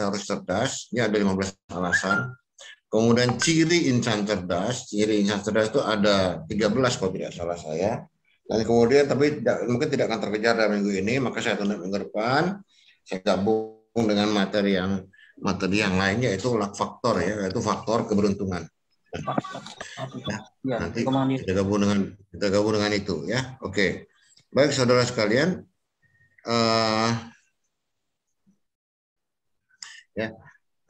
kita harus cerdas. Ini ada 15 alasan. Kemudian ciri insan cerdas itu ada 13 kalau tidak salah saya. Dan kemudian tapi mungkin tidak akan terkejar dalam minggu ini, maka saya tunda minggu depan. Saya gabung dengan materi yang lainnya, yaitu luck faktor ya, yaitu faktor keberuntungan. Ya, nanti kita gabung dengan itu ya. Oke. Baik saudara sekalian, ya.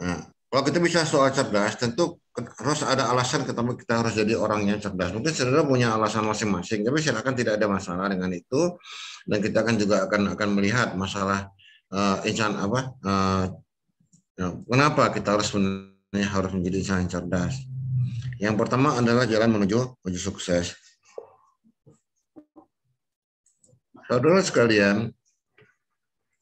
Nah, kalau kita bisa soal cerdas, tentu harus ada alasan kita harus jadi orang yang cerdas. Mungkin saudara punya alasan masing-masing, tapi silakan, tidak ada masalah dengan itu. Dan kita akan melihat masalah insan kenapa kita harus menjadi insan yang cerdas. Yang pertama adalah jalan menuju sukses. Saudara sekalian,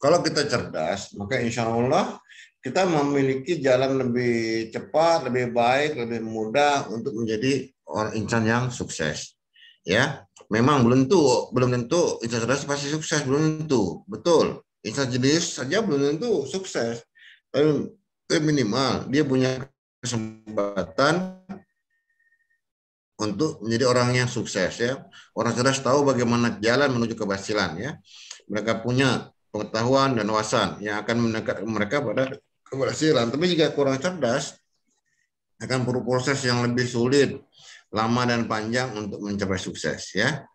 kalau kita cerdas, maka insya Allah kita memiliki jalan lebih cepat, lebih baik, lebih mudah untuk menjadi orang insan yang sukses. Ya, memang belum tentu insan cerdas pasti sukses, belum tentu, betul. Insan cerdas saja belum tentu sukses, tapi minimal dia punya kesempatan untuk menjadi orang yang sukses ya. Orang cerdas tahu bagaimana jalan menuju keberhasilan ya. Mereka punya pengetahuan dan wawasan yang akan mendekatkan mereka pada keberhasilan. Tapi jika kurang cerdas, akan perlu proses yang lebih sulit, lama dan panjang untuk mencapai sukses ya.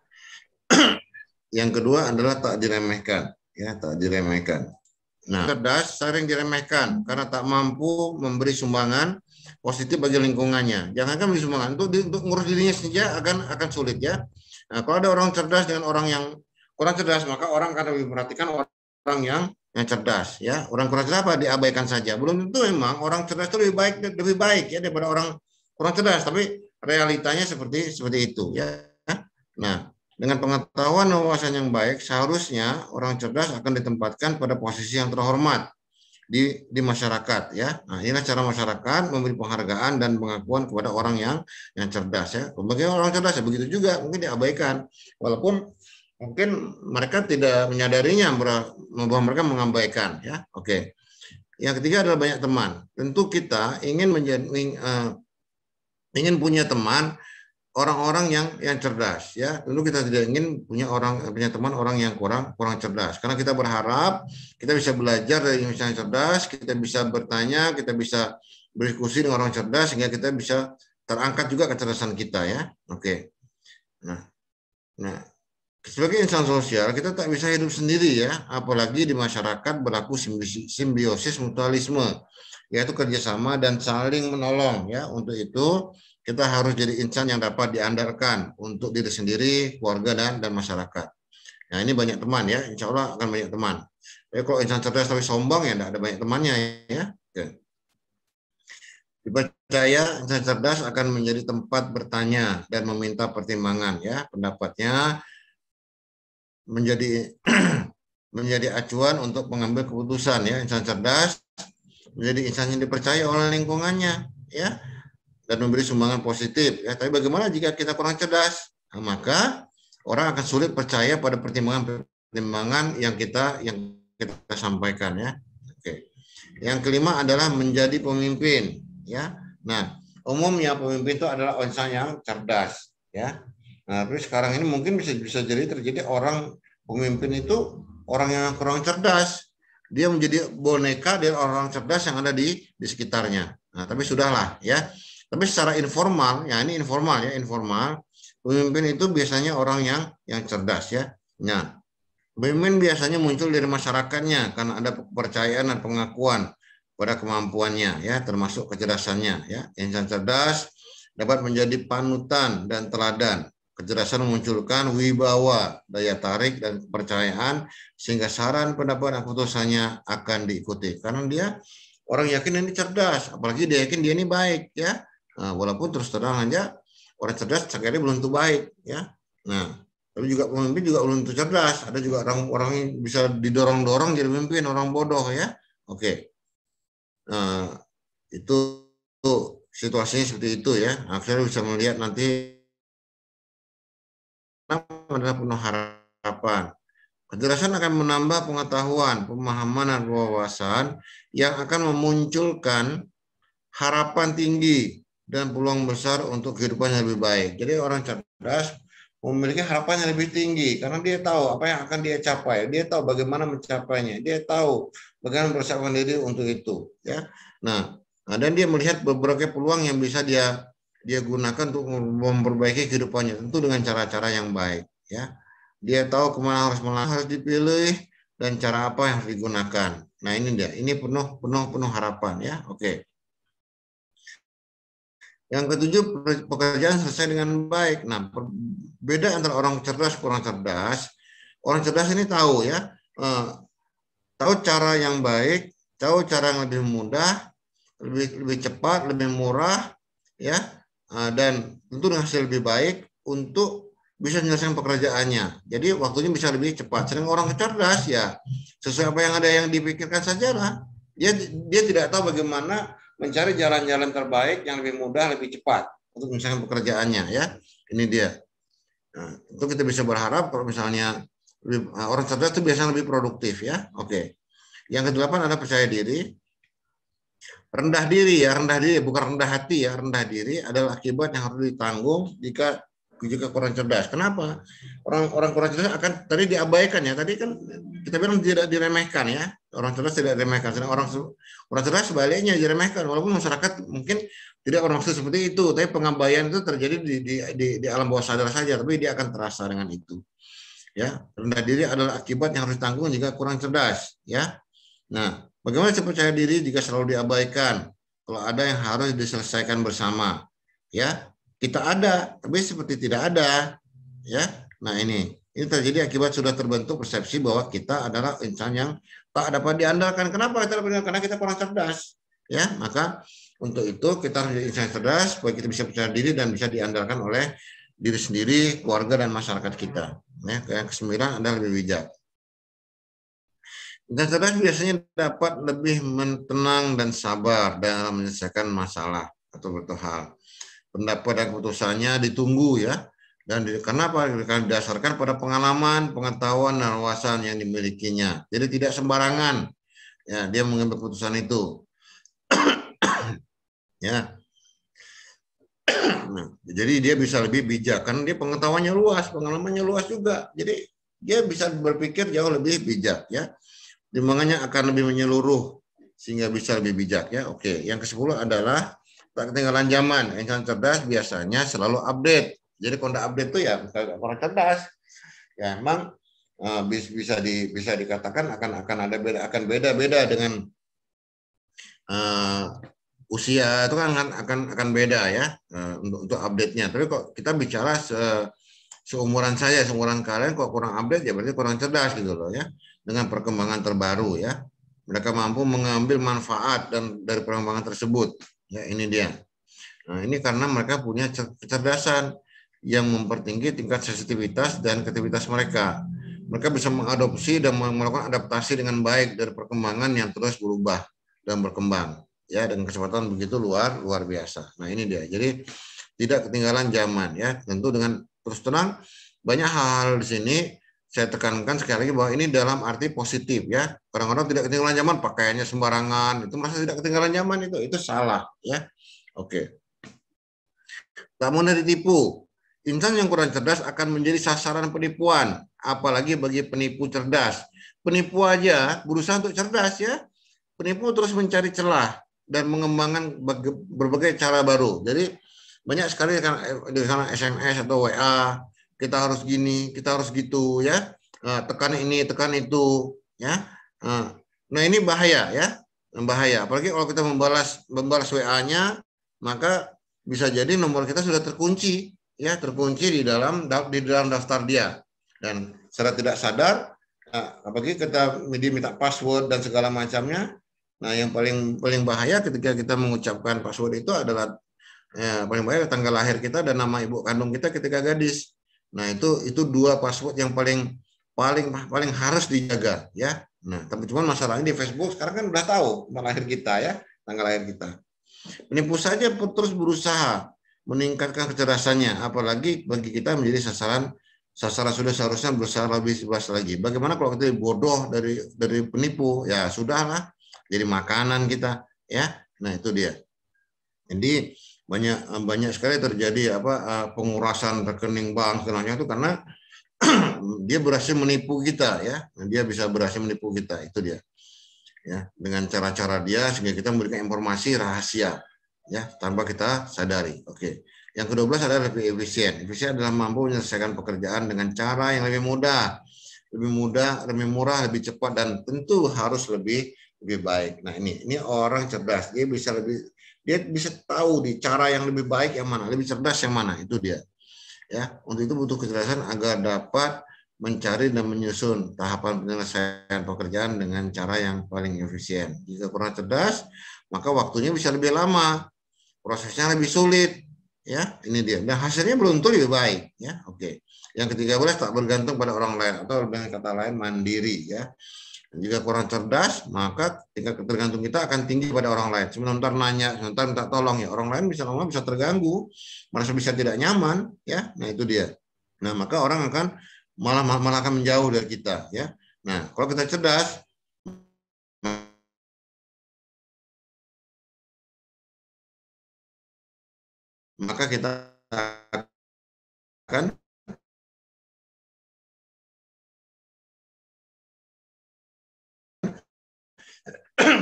Yang kedua adalah tak diremehkan ya, tak diremehkan. Nah, cerdas sering diremehkan karena tak mampu memberi sumbangan positif bagi lingkungannya. Jangankan memberi sumbangan, untuk ngurus dirinya saja akan sulit ya. Nah, kalau ada orang cerdas dengan orang yang kurang cerdas, maka orang akan lebih memperhatikan orang yang cerdas ya. Orang kurang cerdas apa diabaikan saja. Belum tentu memang orang cerdas itu lebih baik ya daripada orang kurang cerdas, tapi realitanya seperti itu ya. Nah, dengan pengetahuan dan wawasan yang baik, seharusnya orang cerdas akan ditempatkan pada posisi yang terhormat di masyarakat ya. Nah, inilah cara masyarakat memberi penghargaan dan pengakuan kepada orang yang cerdas ya. Bagi orang cerdas ya begitu juga, mungkin diabaikan, walaupun mungkin mereka tidak menyadarinya bahwa mereka mengabaikan ya. Oke. Yang ketiga adalah banyak teman. Tentu kita ingin punya teman orang-orang yang cerdas ya. Tentu kita tidak ingin punya teman orang yang kurang cerdas, karena kita berharap kita bisa belajar dari yang cerdas, kita bisa bertanya, kita bisa berdiskusi dengan orang cerdas sehingga kita bisa terangkat juga kecerdasan kita ya. Oke. Nah, sebagai insan sosial kita tak bisa hidup sendiri ya, apalagi di masyarakat berlaku simbiosis mutualisme, yaitu kerjasama dan saling menolong ya. Untuk itu kita harus jadi insan yang dapat diandalkan untuk diri sendiri, keluarga, dan masyarakat. Nah, ini banyak teman ya, insya Allah akan banyak teman. Tapi kalau insan cerdas tapi sombong ya tidak ada banyak temannya ya. Oke. Dipercaya insan cerdas akan menjadi tempat bertanya dan meminta pertimbangan ya, pendapatnya menjadi acuan untuk mengambil keputusan ya. Insan cerdas menjadi insan yang dipercaya oleh lingkungannya ya, dan memberi sumbangan positif ya. Tapi bagaimana jika kita kurang cerdas? Nah, maka orang akan sulit percaya pada pertimbangan yang kita sampaikan ya. Oke. Yang kelima adalah menjadi pemimpin ya. Nah, umumnya pemimpin itu adalah insan yang cerdas ya. Nah, tapi sekarang ini mungkin bisa jadi terjadi orang pemimpin itu orang yang kurang cerdas. Dia menjadi boneka dari orang cerdas yang ada di sekitarnya. Nah, tapi sudahlah ya. Tapi secara informal, ya ini informal, pemimpin itu biasanya orang yang cerdas ya. Nah, pemimpin biasanya muncul dari masyarakatnya karena ada kepercayaan dan pengakuan pada kemampuannya ya, termasuk kecerdasannya ya. Insan cerdas dapat menjadi panutan dan teladan. Kecerdasan memunculkan wibawa, daya tarik dan kepercayaan sehingga saran, pendapat, dan keputusannya akan diikuti karena dia orang yakin ini cerdas, apalagi dia yakin dia ini baik ya. Nah, walaupun terus terang aja orang cerdas sekali belum tentu baik ya. Nah, tapi juga pemimpin juga belum tentu cerdas. Ada juga orang yang bisa didorong-dorong jadi pemimpin, orang bodoh ya. Oke. Nah, itu situasinya seperti itu ya. Akhirnya bisa melihat nanti adalah penuh harapan. Kecerdasan akan menambah pengetahuan, pemahaman, dan wawasan yang akan memunculkan harapan tinggi dan peluang besar untuk kehidupan yang lebih baik. Jadi orang cerdas memiliki harapan yang lebih tinggi karena dia tahu apa yang akan dia capai, dia tahu bagaimana mencapainya, dia tahu bagaimana mempersiapkan diri untuk itu. Ya, nah, dan dia melihat beberapa peluang yang bisa dia gunakan untuk memperbaiki kehidupannya, tentu dengan cara-cara yang baik. Ya, dia tahu kemana harus dipilih dan cara apa yang harus digunakan. Nah ini dia, ini penuh harapan ya. Oke. Yang ketujuh, pekerjaan selesai dengan baik. Nah, beda antara orang cerdas dan kurang cerdas. Orang cerdas ini tahu ya, tahu cara yang baik, tahu cara yang lebih mudah, lebih cepat, lebih murah, ya, dan tentu dengan hasil lebih baik untuk bisa menyelesaikan pekerjaannya. Jadi waktunya bisa lebih cepat. Sedangkan orang cerdas ya sesuai apa yang ada yang dipikirkan sajalah. Dia tidak tahu bagaimana mencari jalan-jalan terbaik yang lebih mudah, lebih cepat untuk menyelesaikan pekerjaannya ya. Ini dia. Nah, itu kita bisa berharap kalau misalnya orang cerdas itu biasanya lebih produktif ya. Oke. Yang kedelapan adalah percaya diri. Rendah diri ya, rendah diri bukan rendah hati ya. Rendah diri adalah akibat yang harus ditanggung jika kurang cerdas. Kenapa? Orang kurang cerdas akan tadi diabaikan ya. Tadi kan kita bilang tidak diremehkan ya. Orang cerdas tidak diremehkan. Sedang orang cerdas sebaliknya diremehkan. Walaupun masyarakat mungkin tidak bermaksud seperti itu, tapi pengabaian itu terjadi di alam bawah sadar saja, tapi dia akan terasa dengan itu. Ya, rendah diri adalah akibat yang harus ditanggung jika kurang cerdas. Ya. Nah, bagaimana percaya diri jika selalu diabaikan? Kalau ada yang harus diselesaikan bersama, ya kita ada, tapi seperti tidak ada, ya. Nah ini terjadi akibat sudah terbentuk persepsi bahwa kita adalah insan yang tak dapat diandalkan. Kenapa kita dapat diandalkan? Karena kita kurang cerdas, ya. Maka untuk itu kita harus menjadi insan cerdas supaya kita bisa percaya diri dan bisa diandalkan oleh diri sendiri, keluarga dan masyarakat kita. Ya, yang kesembilan adalah lebih bijak. Insan cerdas biasanya dapat lebih tenang dan sabar dalam menyelesaikan masalah atau suatu hal. Pendapat dan keputusannya ditunggu ya. Dan kenapa? Karena didasarkan pada pengalaman, pengetahuan, dan wawasan yang dimilikinya. Jadi tidak sembarangan ya dia mengambil keputusan itu. Ya. Nah, jadi dia bisa lebih bijak karena dia pengetahuannya luas, pengalamannya luas juga. Jadi dia bisa berpikir jauh lebih bijak ya. Timbangannya akan lebih menyeluruh sehingga bisa lebih bijak ya. Oke, yang ke-10 adalah tak ketinggalan zaman. Insan cerdas biasanya selalu update. Jadi kalau tidak update itu ya orang cerdas. Ya memang bisa dikatakan akan beda dengan usia itu kan akan beda ya untuk update-nya. Tapi kok kita bicara seumuran kalian kok kurang update ya berarti kurang cerdas gitu loh ya. Dengan perkembangan terbaru ya. Mereka mampu mengambil manfaat dari perkembangan tersebut. Ya, ini dia. Nah, ini karena mereka punya kecerdasan yang mempertinggi tingkat sensitivitas dan kreativitas mereka. Mereka bisa mengadopsi dan melakukan adaptasi dengan baik dari perkembangan yang terus berubah dan berkembang. Ya, dengan kecepatan begitu luar biasa. Nah, ini dia. Jadi tidak ketinggalan zaman ya. Tentu dengan terus terang banyak hal-hal di sini saya tekankan sekali lagi bahwa ini dalam arti positif ya. Kadang-kadang tidak ketinggalan zaman, pakaiannya sembarangan, itu merasa tidak ketinggalan zaman itu salah ya. Oke. Tak mudah ditipu. Insan yang kurang cerdas akan menjadi sasaran penipuan, apalagi bagi penipu cerdas. Penipu aja berusaha untuk cerdas ya. Penipu terus mencari celah dan mengembangkan berbagai cara baru. Jadi banyak sekali di sana SMS atau WA, kita harus gini, kita harus gitu ya. Tekan ini, tekan itu ya. Nah, ini bahaya ya. Bahaya. Apalagi kalau kita membalas WA-nya, maka bisa jadi nomor kita sudah terkunci ya, terkunci di dalam daftar dia. Dan secara tidak sadar apalagi kita diminta password dan segala macamnya. Nah, yang paling bahaya ketika kita mengucapkan password itu adalah paling bahaya tanggal lahir kita dan nama ibu kandung kita ketika gadis. Nah, itu dua password yang paling harus dijaga ya. Nah, tapi cuma masalahnya di Facebook sekarang kan udah tahu tanggal lahir kita ya, tanggal lahir kita. Penipu saja terus berusaha meningkatkan kecerdasannya, apalagi bagi kita menjadi sasaran sasaran sudah seharusnya berusaha lebih cerdas lagi. Bagaimana kalau kita bodoh dari penipu? Ya sudahlah, jadi makanan kita, ya. Nah itu dia. Jadi banyak sekali terjadi pengurasan rekening bank segalanya itu karena dia berhasil menipu kita, ya. Dia bisa berhasil menipu kita, itu dia. Ya, dengan cara-cara dia sehingga kita memberikan informasi rahasia, ya, tanpa kita sadari. Oke. Yang ke-12 adalah lebih efisien. Efisien adalah mampu menyelesaikan pekerjaan dengan cara yang lebih mudah, lebih murah, lebih cepat, dan tentu harus lebih baik. Nah, ini orang cerdas. Dia bisa tahu di cara yang lebih baik yang mana, lebih cerdas yang mana, itu dia. Ya, untuk itu butuh kecerdasan agar dapat mencari dan menyusun tahapan penyelesaian pekerjaan dengan cara yang paling efisien. Jika kurang cerdas, maka waktunya bisa lebih lama, prosesnya lebih sulit. Ya, ini dia. Dan hasilnya belum tentu lebih baik. Ya, oke. Yang ke-13, tak bergantung pada orang lain, atau dengan kata lain mandiri. Ya. Jika kurang cerdas, maka tingkat ketergantung kita akan tinggi pada orang lain. Sebentar nanya, sebentar minta tolong, ya orang lain bisa lama bisa terganggu, merasa bisa tidak nyaman, ya. Nah itu dia. Nah maka orang akan malah akan menjauh dari kita, ya. Nah kalau kita cerdas, maka kita akan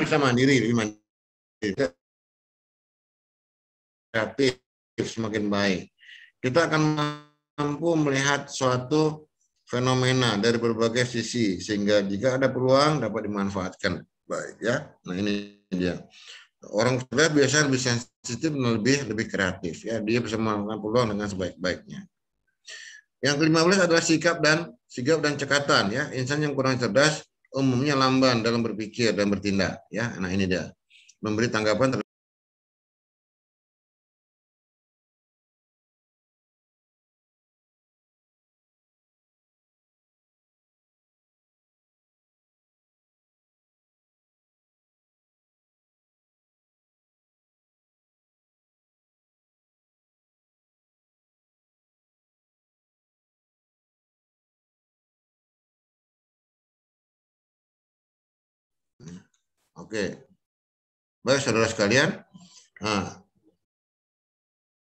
bisa mandiri, lebih mandiri, kreatif, semakin baik. Kita akan mampu melihat suatu fenomena dari berbagai sisi sehingga jika ada peluang dapat dimanfaatkan baik, ya. Nah ini dia. Orang cerdas biasanya lebih sensitif dan lebih kreatif, ya. Dia bisa melakukan peluang dengan sebaik-baiknya. Yang ke-15 adalah sigap dan cekatan, ya. Insan yang kurang cerdas umumnya lamban dalam berpikir dan bertindak, ya. Nah ini dia. Memberi tanggapan Oke. Baik, saudara sekalian. Nah,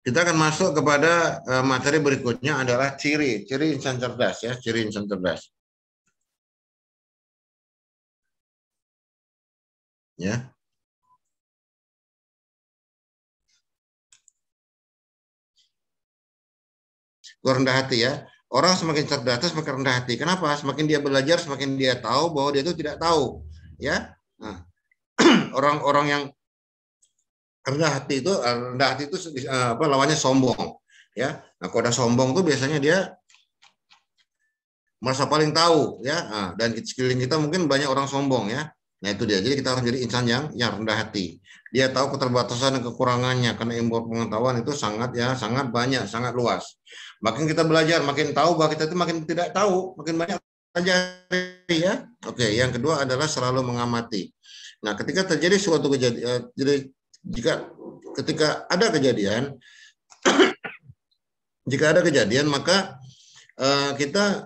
kita akan masuk kepada materi berikutnya adalah ciri insan cerdas, ya, ciri insan cerdas. Ya. Rendah hati, ya. Orang semakin cerdas semakin rendah hati. Kenapa? Semakin dia belajar, semakin dia tahu bahwa dia itu tidak tahu, ya. Nah, orang-orang yang rendah hati itu lawannya sombong, ya. Nah, kalau udah sombong tuh biasanya dia merasa paling tahu, ya. Nah, dan di sekeliling kita mungkin banyak orang sombong, ya. Nah itu dia. Jadi kita harus jadi insan yang rendah hati. Dia tahu keterbatasan dan kekurangannya karena ilmu pengetahuan itu sangat banyak, sangat luas. Makin kita belajar, makin tahu bahwa kita itu makin tidak tahu, makin banyak pelajari, ya. Oke, yang kedua adalah selalu mengamati. Nah, ketika terjadi suatu kejadian, ketika ada kejadian, jika ada kejadian maka kita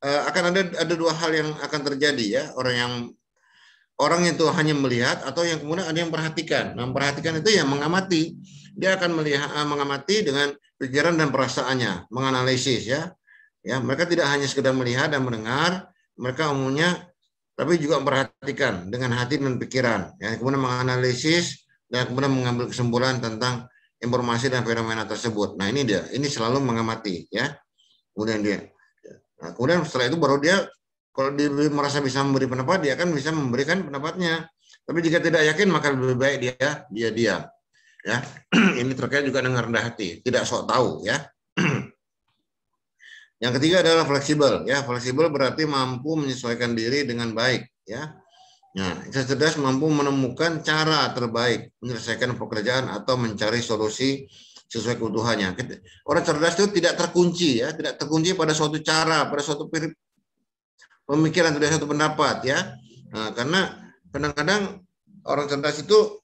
akan ada dua hal yang akan terjadi, ya. Orang itu hanya melihat atau yang kemudian ada yang memperhatikan. Nah, memperhatikan itu yang mengamati. Dia akan mengamati dengan pikiran dan perasaannya, menganalisis, ya. Ya, mereka tidak hanya sekedar melihat dan mendengar, mereka umumnya tapi juga memperhatikan dengan hati dan pikiran, ya. Kemudian menganalisis dan kemudian mengambil kesimpulan tentang informasi dan fenomena tersebut. Nah, ini dia. Ini selalu mengamati, ya. Kemudian kemudian setelah itu baru dia, kalau dia merasa bisa memberi pendapat, dia akan bisa memberikan pendapatnya. Tapi jika tidak yakin, maka lebih baik dia diam. Ya, ini terkait juga dengan rendah hati, tidak sok tahu, ya. Yang ketiga adalah fleksibel, ya. Fleksibel berarti mampu menyesuaikan diri dengan baik, ya. Nah, insan cerdas mampu menemukan cara terbaik menyelesaikan pekerjaan atau mencari solusi sesuai kebutuhannya. Orang cerdas itu tidak terkunci, ya, tidak terkunci pada suatu cara, pada suatu pemikiran, tidak satu pendapat, ya. Nah, karena kadang-kadang orang cerdas itu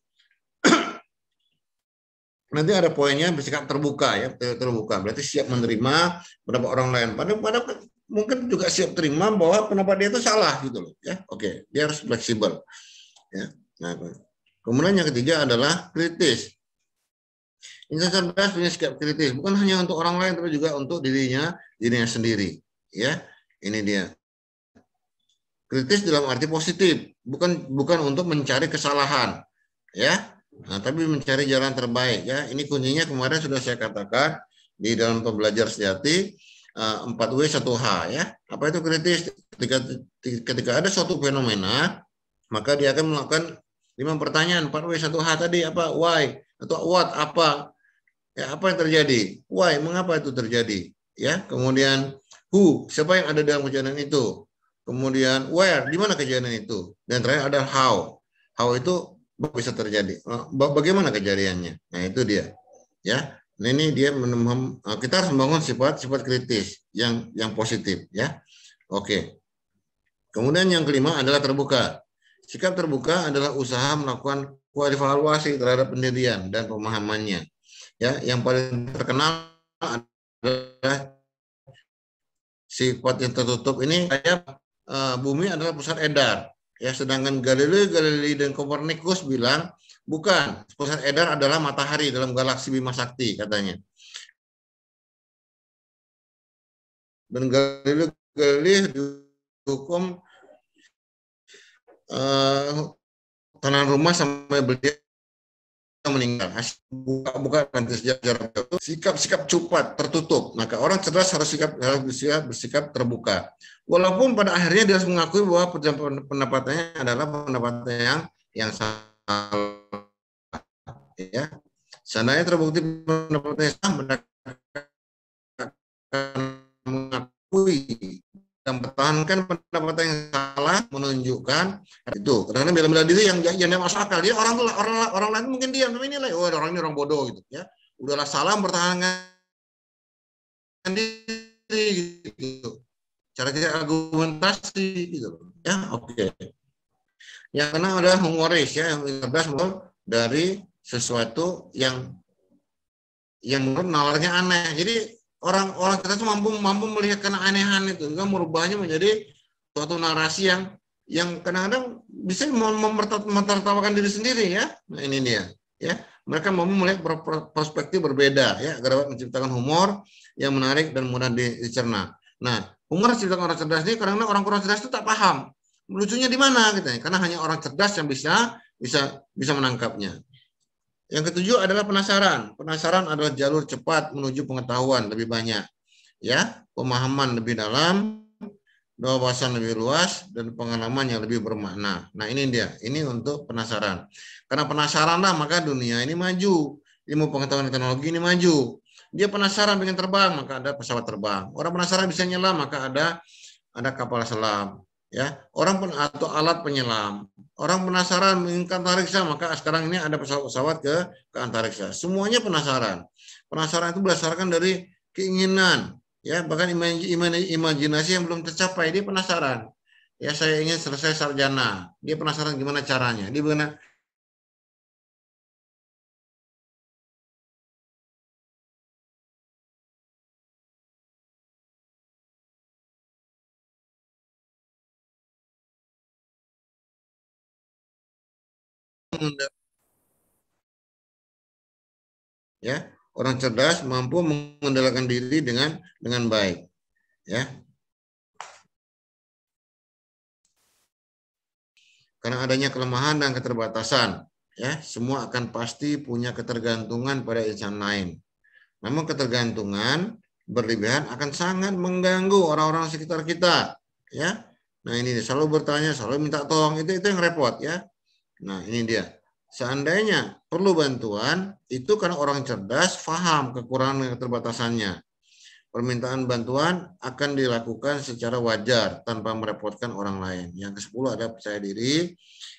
nanti ada poinnya bersikap terbuka ya, terbuka. Berarti siap menerima pendapat orang lain. Pada mungkin juga siap terima bahwa pendapat dia itu salah gitu loh ya. Oke, dia harus fleksibel ya. Nah, kemudian yang ketiga adalah kritis. Insan cerdas punya sikap kritis, bukan hanya untuk orang lain tapi juga untuk dirinya sendiri ya. Ini dia. Kritis dalam arti positif, bukan untuk mencari kesalahan ya. Nah, tapi mencari jalan terbaik ya. Ini kuncinya kemarin sudah saya katakan di dalam pembelajar sejati 4W 1H ya. Apa itu kritis? Ketika ada suatu fenomena, maka dia akan melakukan 5 pertanyaan. 4W 1H tadi apa? Why atau what, apa? Ya, apa yang terjadi? Why, mengapa itu terjadi? Ya, kemudian who, siapa yang ada dalam kejadian itu? Kemudian where, di mana kejadian itu? Dan terakhir ada how. How itu bisa terjadi. Bagaimana kejadiannya? Nah, itu dia. Ya. Nah, ini dia kita harus membangun sifat kritis yang positif ya. Oke. Kemudian yang kelima adalah terbuka. Sikap terbuka adalah usaha melakukan evaluasi terhadap pendirian dan pemahamannya. Ya, yang paling terkenal adalah sifat yang tertutup ini kayak bumi adalah pusat edar. Ya, sedangkan Galilei dan Kopernikus bilang bukan, pusat edar adalah matahari dalam galaksi Bima Sakti katanya. Dan Galilei dihukum tahanan rumah sampai beliau meninggal. Bukan sejarah itu sikap cepat tertutup. Maka orang cerdas harus bersikap terbuka. Walaupun pada akhirnya dia harus mengakui bahwa pendapatannya adalah pendapatnya yang salah. Ya, seandainya terbukti pendapatnya salah, mengakui dan mempertahankan pendapat yang salah, menunjukkan itu. Kadang-kadang bela-bela diri yang masuk akal. Dia orang lain mungkin diam, tapi nilai, oh orang ini orang bodoh gitu ya. Udahlah salah mempertahankan diri gitu. Cara kita argumentasi gitu. Ya, oke. Yang keenam adalah humoris ya, yang cerdas dari sesuatu yang menurut nalarnya aneh. Jadi orang kita tuh mampu melihat keanehan itu, juga merubahnya menjadi suatu narasi yang kadang-kadang bisa menertawakan diri sendiri ya. Nah, ini dia ya. Mereka mampu melihat perspektif berbeda ya, agar dapat menciptakan humor yang menarik dan mudah dicerna. Nah, humor yang diciptakan orang cerdas ini kadang-kadang orang kurang cerdas itu tak paham lucunya di mana gitu ya. Karena hanya orang cerdas yang bisa menangkapnya. Yang ketujuh adalah penasaran. Penasaran adalah jalur cepat menuju pengetahuan lebih banyak. Ya, pemahaman lebih dalam, wawasan lebih luas, dan pengalaman yang lebih bermakna. Nah, ini dia. Ini untuk penasaran. Karena penasaranlah maka dunia ini maju. Ilmu pengetahuan dan teknologi ini maju. Dia penasaran pengen terbang, maka ada pesawat terbang. Orang penasaran bisa nyelam, maka ada kapal selam. Ya, orang atau alat penyelam. Orang penasaran ingin ke antariksa, maka sekarang ini ada pesawat ke antariksa. Semuanya penasaran. Penasaran itu berdasarkan dari keinginan, ya, bahkan imajinasi yang belum tercapai. Dia penasaran. Ya, saya ingin selesai sarjana. Dia penasaran gimana caranya. Dia ya, orang cerdas mampu mengendalikan diri dengan baik, ya. Karena adanya kelemahan dan keterbatasan, ya, semua akan pasti punya ketergantungan pada insan lain. Namun ketergantungan berlebihan akan sangat mengganggu orang-orang sekitar kita, ya. Nah, ini selalu bertanya, selalu minta tolong, itu yang repot, ya. Nah, ini dia. Seandainya perlu bantuan, itu karena orang cerdas paham kekurangan dan keterbatasannya. Permintaan bantuan akan dilakukan secara wajar tanpa merepotkan orang lain. Yang ke-10 ada percaya diri.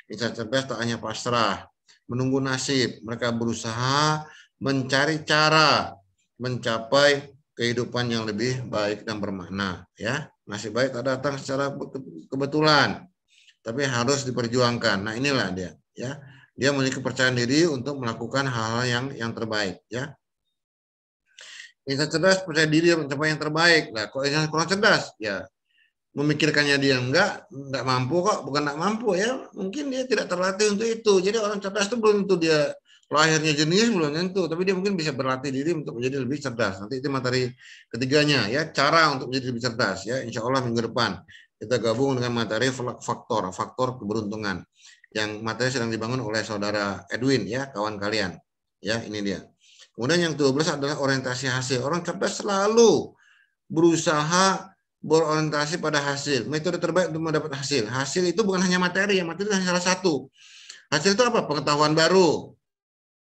Insan cerdas tak hanya pasrah, menunggu nasib. Mereka berusaha mencari cara mencapai kehidupan yang lebih baik dan bermakna. Ya, nasib baik tak datang secara kebetulan, tapi harus diperjuangkan. Nah, inilah dia. Ya, Dia memiliki kepercayaan diri untuk melakukan hal-hal yang terbaik, ya. Insan cerdas percaya diri mencapai yang terbaik. Nah, kalau insan kurang cerdas, ya memikirkannya dia enggak mampu kok, bukan enggak mampu ya, mungkin dia tidak terlatih untuk itu. Jadi orang cerdas itu belum tentu dia lahirnya jenius, belum tentu, tapi dia mungkin bisa berlatih diri untuk menjadi lebih cerdas. Nanti itu materi ketiganya ya, cara untuk menjadi lebih cerdas ya. Insya Allah minggu depan kita gabung dengan materi faktor keberuntungan yang materi sedang dibangun oleh saudara Edwin ya, kawan kalian. Ya, ini dia. Kemudian yang 12 adalah orientasi hasil. Orang cerdas selalu berusaha berorientasi pada hasil. Metode terbaik untuk mendapat hasil. Hasil itu bukan hanya materi, ya materi hanya salah satu. Hasil itu apa? Pengetahuan baru,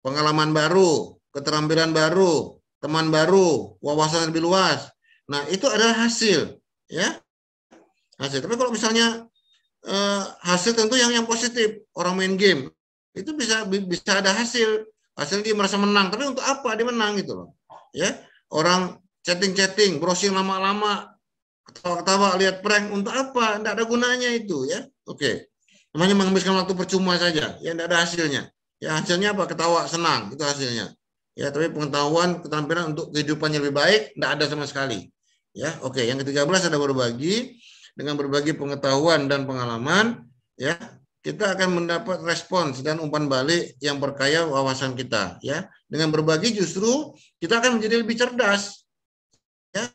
pengalaman baru, keterampilan baru, teman baru, wawasan lebih luas. Nah, itu adalah hasil, ya. Hasil. Tapi kalau misalnya hasil tentu yang positif, orang main game itu bisa ada hasil. Hasil dia merasa menang, tapi untuk apa dia menang gitu loh. Ya, orang chatting, browsing lama-lama, ketawa-ketawa, lihat prank, untuk apa? Tidak ada gunanya itu ya. Oke. Namanya menghabiskan waktu percuma saja, ya tidak ada hasilnya. Ya hasilnya apa? Ketawa, senang, itu hasilnya. Ya, tapi pengetahuan, keterampilan untuk kehidupannya lebih baik tidak ada sama sekali. Ya, oke. Yang ke-13 ada berbagi. Dengan berbagi pengetahuan dan pengalaman, ya, kita akan mendapat respons dan umpan balik yang berkaya wawasan kita, ya. Dengan berbagi justru kita akan menjadi lebih cerdas. Ya.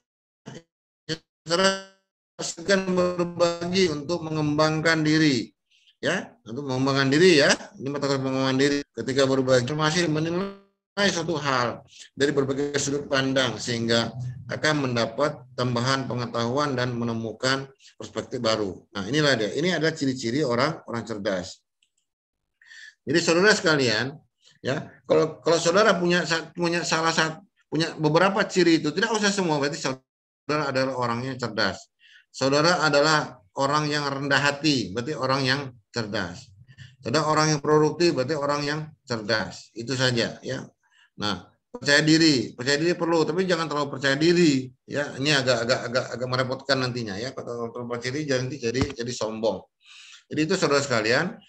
Akan berbagi untuk mengembangkan diri, ya, untuk mengembangkan diri ya. Ini mata pengembangan diri. Ketika berbagi masih menilai suatu hal dari berbagai sudut pandang sehingga akan mendapat tambahan pengetahuan dan menemukan perspektif baru. Nah, inilah dia. Ini adalah ciri-ciri orang cerdas. Jadi saudara sekalian, ya, kalau saudara punya beberapa ciri itu, tidak usah semua, berarti saudara adalah orang yang cerdas. Saudara adalah orang yang rendah hati, berarti orang yang cerdas. Saudara orang yang produktif, berarti orang yang cerdas. Itu saja, ya. Nah, percaya diri perlu, tapi jangan terlalu percaya diri, ya. Ini agak merepotkan nantinya, ya. Kalau terlalu percaya diri jadi sombong. Jadi itu saudara sekalian.